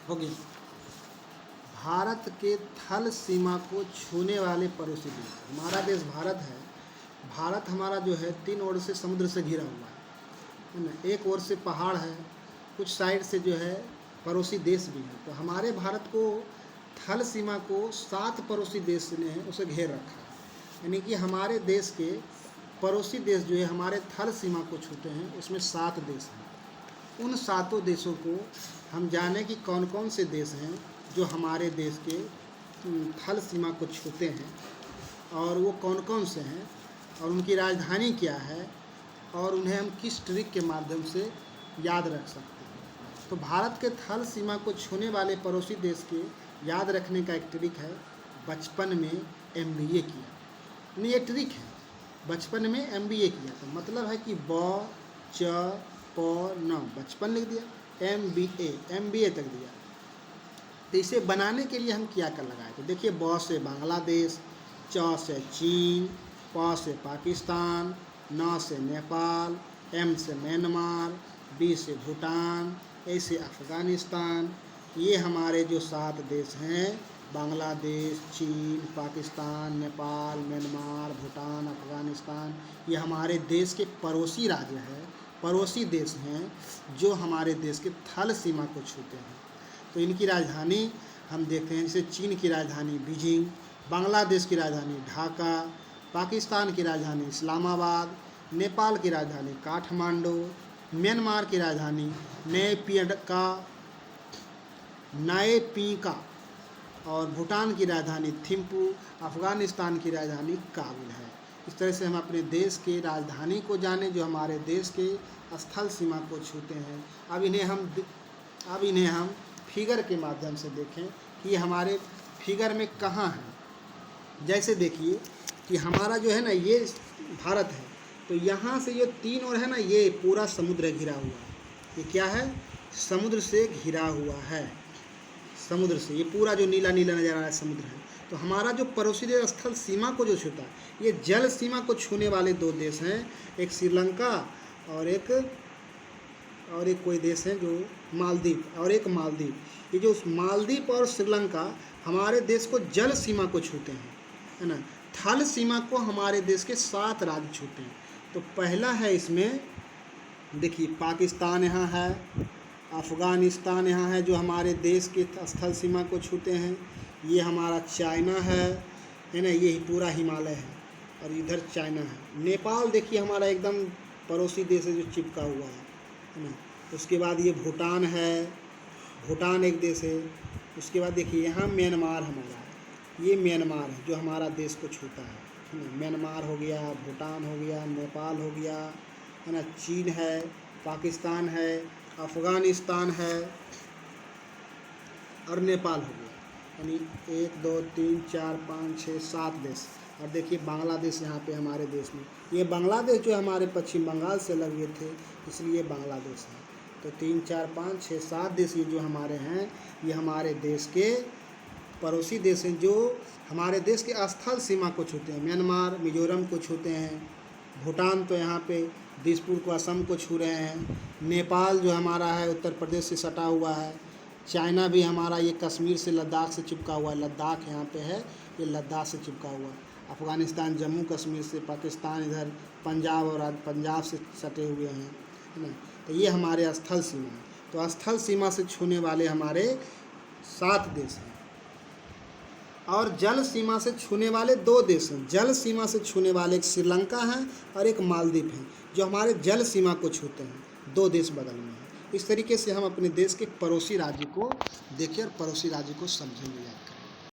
होगी। भारत के थल सीमा को छूने वाले पड़ोसी देश, हमारा देश भारत है। भारत हमारा जो है 3 ओर से समुद्र से घिरा हुआ है ना। एक ओर से पहाड़ है, कुछ साइड से जो है पड़ोसी देश भी है। तो हमारे भारत को थल सीमा को 7 पड़ोसी देश ने उसे घेर रखा है। यानी कि हमारे देश के पड़ोसी देश जो है हमारे थल सीमा को छूते हैं, उसमें 7 देश हैं। उन 7 देशों को हम जाने कि कौन कौन से देश हैं जो हमारे देश के थल सीमा को छूते हैं, और वो कौन कौन से हैं, और उनकी राजधानी क्या है, और उन्हें हम किस ट्रिक के माध्यम से याद रख सकते हैं। तो भारत के थल सीमा को छूने वाले पड़ोसी देश के याद रखने का एक ट्रिक है, बचपन में MBA किया। नहीं, ये ट्रिक है, बचपन में MBA किया। तो मतलब है कि ब च प न, बचपन लिख दिया, MBA तक दिया। तो इसे बनाने के लिए हम क्या कर लगाए। तो देखिए, ब से बांग्लादेश, च से चीन, प से पाकिस्तान, न से नेपाल, M से म्यांमार, B से भूटान, A से अफ़गानिस्तान। ये हमारे जो 7 देश हैं, बांग्लादेश, चीन, पाकिस्तान, नेपाल, म्यांमार, भूटान, अफ़गानिस्तान, ये हमारे देश के पड़ोसी राज्य हैं, पड़ोसी देश हैं जो हमारे देश के थल सीमा को छूते हैं। तो इनकी राजधानी हम देखते हैं, जैसे चीन की राजधानी बीजिंग, बांग्लादेश की राजधानी ढाका, पाकिस्तान की राजधानी इस्लामाबाद, नेपाल की राजधानी काठमांडू, म्यांमार की राजधानी नायपीका, और भूटान की राजधानी थिम्पू, अफ़गानिस्तान की राजधानी काबुल है। इस तरह से हम अपने देश के राजधानी को जानें जो हमारे देश के स्थल सीमा को छूते हैं। अब इन्हें हम फिगर के माध्यम से देखें कि ये हमारे फिगर में कहाँ हैं। जैसे देखिए कि हमारा जो है ना, ये भारत है, तो यहाँ से ये 3 ओर है ना, ये पूरा समुद्र घिरा हुआ है। ये क्या है, समुद्र से घिरा हुआ है। समुद्र से ये पूरा जो नीला नीला नजर आ रहा है समुद्र है। तो हमारा जो पड़ोसी देश स्थल सीमा को जो छूता है, ये जल सीमा को छूने वाले 2 देश हैं, एक श्रीलंका और एक कोई देश है जो मालदीव, और एक मालदीव। ये जो मालदीव और श्रीलंका हमारे देश को जल सीमा को छूते हैं, है ना। थल सीमा को हमारे देश के 7 राज्य छूते हैं। तो पहला है इसमें देखिए, पाकिस्तान यहाँ है, अफ़गानिस्तान यहाँ है जो हमारे देश के स्थल सीमा को छूते हैं। ये हमारा चाइना है ना, ये पूरा हिमालय है, और इधर चाइना है। नेपाल देखिए हमारा एकदम पड़ोसी देश है जो चिपका हुआ है ना। उसके बाद ये भूटान है, भूटान एक देश है। उसके बाद देखिए यहाँ म्यांमार हमारा है, ये म्यांमार है जो हमारा देश को छूता है ना। म्यांमार हो गया, भूटान हो गया, नेपाल हो गया, है ना, चीन है, पाकिस्तान है, अफ़गानिस्तान है, और नेपाल हो गया। यानी 1 2 3 4 5 6 7 देश। और देखिए बांग्लादेश यहाँ पे हमारे देश में, ये बांग्लादेश जो हमारे पश्चिम बंगाल से लगे थे, इसलिए बांग्लादेश है। तो 3 4 5 6 7 देश ये जो हमारे हैं, ये हमारे देश के पड़ोसी देश हैं जो हमारे देश के स्थल सीमा को छूते हैं। म्यांमार, मिजोरम को छूते हैं। भूटान तो यहाँ पे दिसपुर को, असम को छू रहे हैं। नेपाल जो हमारा है उत्तर प्रदेश से सटा हुआ है। चाइना भी हमारा ये कश्मीर से लद्दाख से चिपका हुआ है, लद्दाख यहाँ पे है, ये लद्दाख से चिपका हुआ है। अफ़गानिस्तान जम्मू कश्मीर से, पाकिस्तान इधर पंजाब और पंजाब से सटे हुए हैं, है ना। तो ये हमारे स्थल सीमा है। तो स्थल सीमा से छूने वाले हमारे 7 देश हैं, और जल सीमा से छूने वाले 2 देश हैं। जल सीमा से छूने वाले एक श्रीलंका है और एक मालदीव है जो हमारे जल सीमा को छूते हैं। 2 देश बगल में हैं। इस तरीके से हम अपने देश के पड़ोसी राज्य को देखें और पड़ोसी राज्य को समझेंगे।